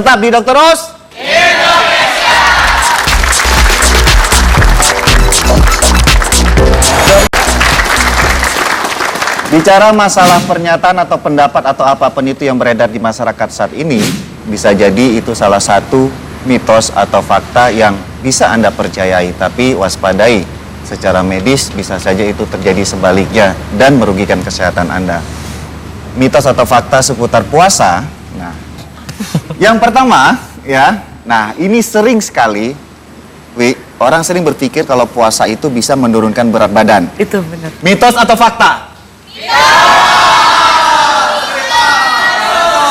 Tetap di Dokter Rus. Bicara masalah pernyataan atau pendapat atau apapun itu yang beredar di masyarakat saat ini, bisa jadi itu salah satu mitos atau fakta yang bisa Anda percayai, tapi waspadai. Secara medis bisa saja itu terjadi sebaliknya dan merugikan kesehatan Anda. Mitos atau fakta seputar puasa. Nah, yang pertama ya, nah ini sering sekali, orang sering berpikir kalau puasa itu bisa menurunkan berat badan. Itu benar. Mitos atau fakta?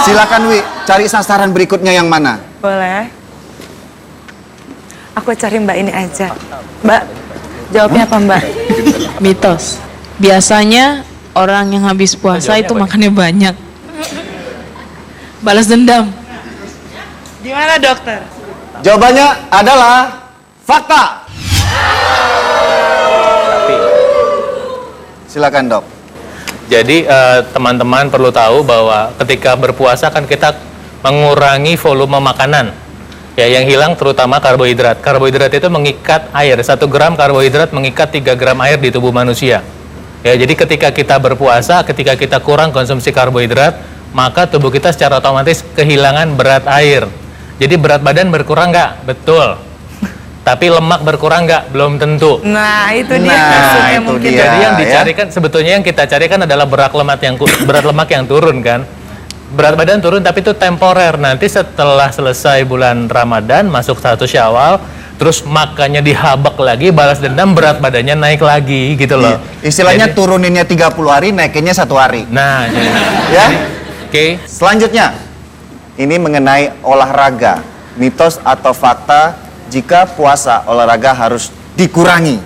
Silakan Wi, cari sasaran berikutnya yang mana? Boleh. Aku cari Mbak ini aja. Mbak, jawabnya apa Mbak? Mitos. Biasanya orang yang habis puasa itu makannya banyak. Balas dendam. Gimana dokter? Jawabannya adalah fakta. Silakan dok. Jadi teman-teman perlu tahu bahwa ketika berpuasa kan kita mengurangi volume makanan. Ya, yang hilang terutama karbohidrat. Karbohidrat itu mengikat air. 1 gram karbohidrat mengikat 3 gram air di tubuh manusia. Ya, jadi ketika kita berpuasa, ketika kita kurang konsumsi karbohidrat, maka tubuh kita secara otomatis kehilangan berat air. Jadi berat badan berkurang nggak? Betul. Tapi lemak berkurang nggak? Belum tentu. Nah, itu dia Nah, maksudnya itu mungkin. dia. Jadi yang Ya. dicarikan, sebetulnya yang kita carikan adalah berat lemak yang turun kan. Berat badan turun tapi itu temporer. Nanti setelah selesai bulan Ramadan, masuk 1 Syawal, terus makannya dihabak lagi, balas dendam, berat badannya naik lagi gitu loh. Istilahnya Jadi- turuninnya 30 hari, naikinnya 1 hari. Nah, jadi, Ya. oke. Selanjutnya, ini mengenai olahraga. Mitos atau fakta jika puasa olahraga harus dikurangi.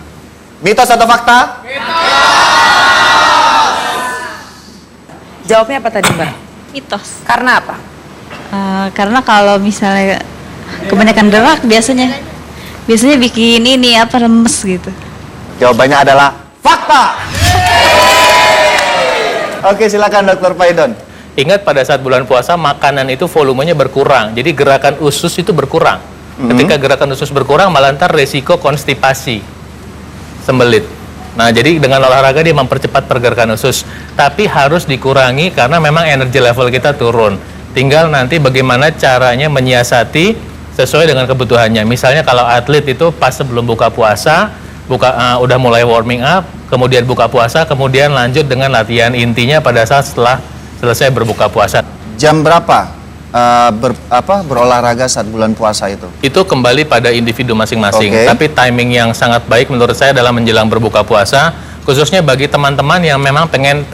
Mitos atau fakta? Jawabnya apa tadi Mbak? Mitos. Karena apa? Karena kalau misalnya kebanyakan gerak biasanya bikin ini apa lemes gitu. Jawabannya adalah fakta. Oke, silakan Dokter Paidon. Ingat pada saat bulan puasa makanan itu volumenya berkurang. Jadi gerakan usus itu berkurang. Ketika gerakan usus berkurang malah ntar resiko konstipasi. Sembelit. Nah, jadi dengan olahraga dia mempercepat pergerakan usus. Tapi harus dikurangi karena memang energi level kita turun. Tinggal nanti bagaimana caranya menyiasati sesuai dengan kebutuhannya. Misalnya kalau atlet itu pas sebelum buka puasa, udah mulai warming up, kemudian buka puasa, kemudian lanjut dengan latihan intinya pada saat setelah selesai berbuka puasa. Jam berapa berolahraga saat bulan puasa itu? Itu kembali pada individu masing-masing. Oke. Tapi timing yang sangat baik menurut saya adalah menjelang berbuka puasa, khususnya bagi teman-teman yang memang pengen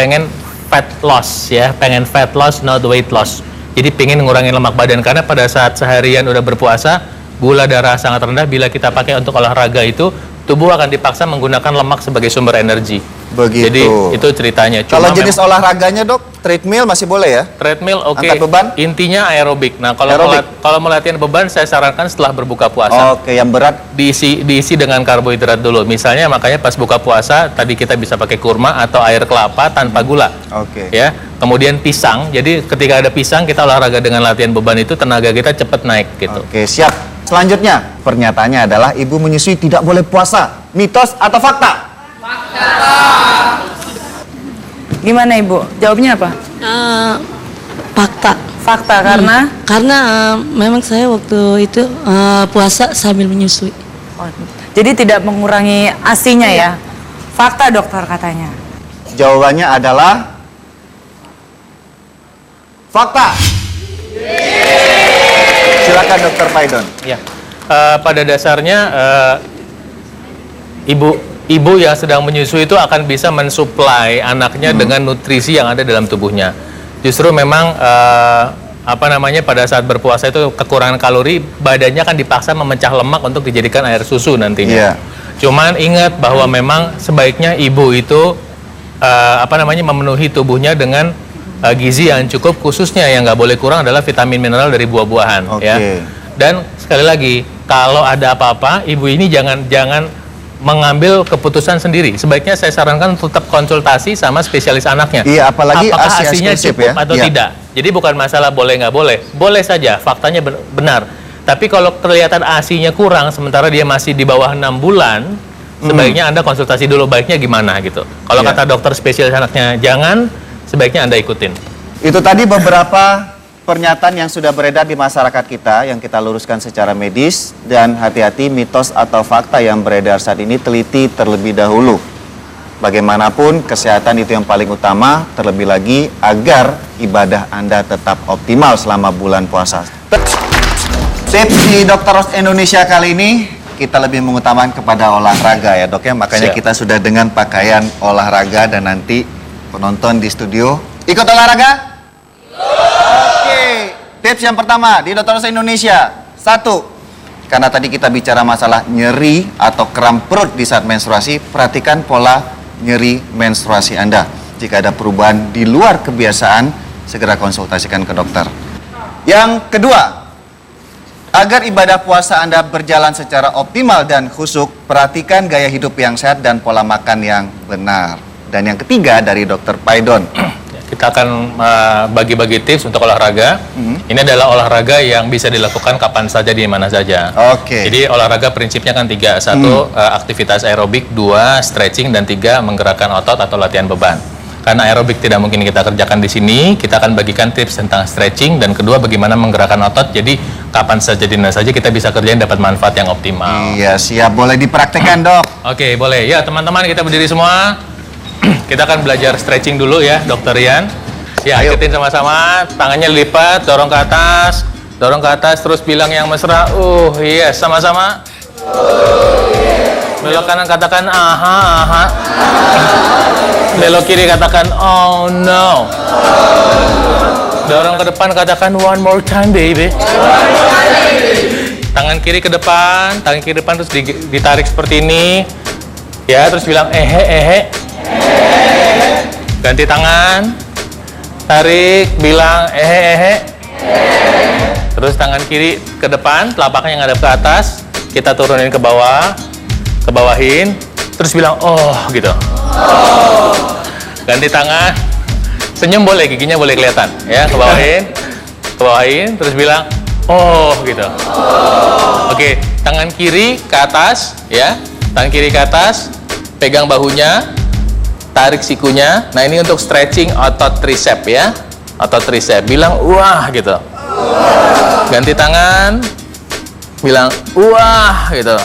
fat loss ya, pengen fat loss not weight loss. Jadi pengen ngurangin lemak badan karena pada saat seharian udah berpuasa, gula darah sangat rendah. Bila kita pakai untuk olahraga itu, tubuh akan dipaksa menggunakan lemak sebagai sumber energi. Begitu. Jadi itu ceritanya. Kalau Cuma jenis olahraganya dok, treadmill masih boleh ya? treadmill oke. Angkat beban? Intinya aerobik. Nah, kalau Aerobik. kalau mau latihan beban saya sarankan setelah berbuka puasa. Oke, yang berat. Diisi dengan karbohidrat dulu. Misalnya makanya pas buka puasa tadi kita bisa pakai kurma atau air kelapa tanpa gula. Oke. Ya. Kemudian pisang. Jadi ketika ada pisang kita olahraga dengan latihan beban itu tenaga kita cepat naik gitu. Oke, siap. Selanjutnya, pernyataannya adalah ibu menyusui tidak boleh puasa. Mitos atau fakta? Gimana Ibu? Jawabnya apa? Fakta. Fakta karena Karena memang saya waktu itu puasa sambil menyusui. Oh, jadi tidak mengurangi ASI-nya ya. Fakta dokter katanya. Jawabannya adalah fakta. Silakan Dokter Paidon. Ya. Pada dasarnya ibu yang sedang menyusui itu akan bisa mensuplai anaknya dengan nutrisi yang ada dalam tubuhnya. Justru memang pada saat berpuasa itu kekurangan kalori, badannya akan dipaksa memecah lemak untuk dijadikan air susu nantinya. Iya. Cuman ingat bahwa memang sebaiknya ibu itu memenuhi tubuhnya dengan gizi yang cukup, khususnya yang nggak boleh kurang adalah vitamin mineral dari buah-buahan. Oke. Ya. Dan sekali lagi, kalau ada apa-apa, ibu ini jangan mengambil keputusan sendiri. Sebaiknya saya sarankan tetap konsultasi sama spesialis anaknya. Iya, apalagi apakah ASI ASI-nya eksklusif cukup ya. atau Iya. tidak. Jadi bukan masalah boleh nggak boleh. Boleh saja, faktanya benar. Tapi kalau kelihatan ASI-nya kurang, sementara dia masih di bawah 6 bulan, sebaiknya Anda konsultasi dulu baiknya gimana gitu. Kalau Iya. kata dokter spesialis anaknya jangan, sebaiknya Anda ikutin. Itu tadi beberapa pernyataan yang sudah beredar di masyarakat kita yang kita luruskan secara medis, dan hati-hati mitos atau fakta yang beredar saat ini, teliti terlebih dahulu. Bagaimanapun kesehatan itu yang paling utama, terlebih lagi agar ibadah Anda tetap optimal selama bulan puasa. Tips di Dr. Ros Indonesia kali ini kita lebih mengutamakan kepada olahraga ya dok ya, makanya Siap. kita sudah dengan pakaian olahraga dan nanti penonton di studio ikut olahraga? Oke, tips yang pertama di Dr. Ros Indonesia. 1, karena tadi kita bicara masalah nyeri atau kram perut di saat menstruasi, perhatikan pola nyeri menstruasi Anda. Jika ada perubahan di luar kebiasaan, segera konsultasikan ke dokter. Yang kedua, agar ibadah puasa Anda berjalan secara optimal dan khusyuk, perhatikan gaya hidup yang sehat dan pola makan yang benar. Dan yang ketiga dari Dr. Paidon. Kita akan bagi-bagi tips untuk olahraga. Ini adalah olahraga yang bisa dilakukan kapan saja, di mana saja. Oke. Jadi olahraga prinsipnya kan 3. 1, aktivitas aerobik. 2, stretching. Dan 3, menggerakkan otot atau latihan beban. Karena aerobik tidak mungkin kita kerjakan di sini, kita akan bagikan tips tentang stretching, dan kedua bagaimana menggerakkan otot. Jadi kapan saja, di mana saja kita bisa kerjain, dapat manfaat yang optimal. Iya, siap. Boleh dipraktekkan, dok. Oke, boleh. Ya, teman-teman, kita berdiri semua. Kita akan belajar stretching dulu ya, Dokter Rian. Ya, Ayo. ikutin sama-sama. Tangannya lipat, dorong ke atas, terus bilang yang mesra. Yes, sama-sama. Belok kanan katakan aha, aha. Belok kiri katakan oh no. Dorong ke depan katakan one more time baby. Tangan kiri ke depan terus ditarik seperti ini. Ya, terus bilang ehe. Ganti tangan. Tarik, bilang ehe. Terus tangan kiri ke depan, telapaknya ngadep ke atas. Kita turunin ke bawah. Kebawahin, terus bilang oh gitu. Ganti tangan, senyum boleh, giginya boleh kelihatan ya. Kebawahin, terus bilang oh gitu. Oke, tangan kiri ke atas ya, tangan kiri ke atas, pegang bahunya, tarik sikunya. Nah, ini untuk stretching otot tricep ya, otot tricep. Bilang wah gitu. Ganti tangan, bilang wah gitu.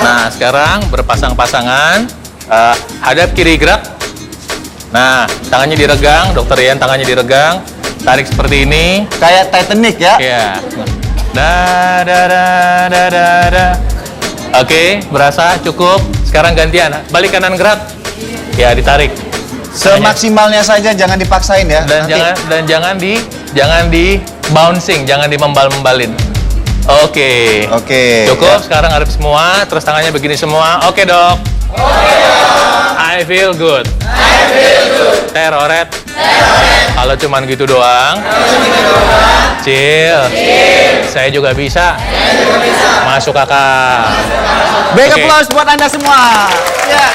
Nah, sekarang berpasang-pasangan, hadap kiri gerak. Nah, tangannya diregang, Dokter Rian tangannya diregang, tarik seperti ini. Kayak Titanic ya? Ya. Da. Oke, berasa cukup. Sekarang gantian, balik kanan gerak. Ya, ditarik. Semaksimalnya saja, jangan dipaksain ya. Dan Nanti. jangan di bouncing, jangan dimembal-membalin. Oke. Cukup, ya. sekarang hadap semua, terus tangannya begini semua. Oke, Dok. I feel good. Teroret. Kalau cuman gitu doang. Chill. Saya juga bisa. Masuk kakak. Big Oke. applause buat Anda semua. Ya.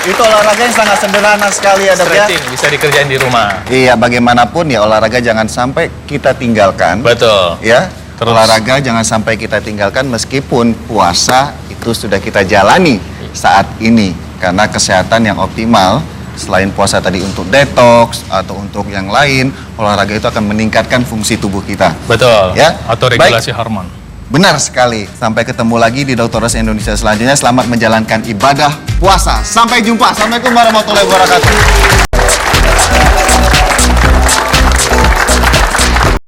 Itu olahraga yang sangat sederhana sekali ya dok ya. Stretching bisa dikerjain di rumah. Iya, bagaimanapun ya olahraga jangan sampai kita tinggalkan. Betul. Ya, Terus. olahraga jangan sampai kita tinggalkan meskipun puasa itu sudah kita jalani saat ini. Karena kesehatan yang optimal, selain puasa tadi untuk detox atau untuk yang lain, olahraga itu akan meningkatkan fungsi tubuh kita. Betul. Ya. Atau regulasi hormon. Benar sekali. Sampai ketemu lagi di Dr. Ros Indonesia selanjutnya. Selamat menjalankan ibadah puasa. Sampai jumpa. Assalamualaikum warahmatullahi wabarakatuh.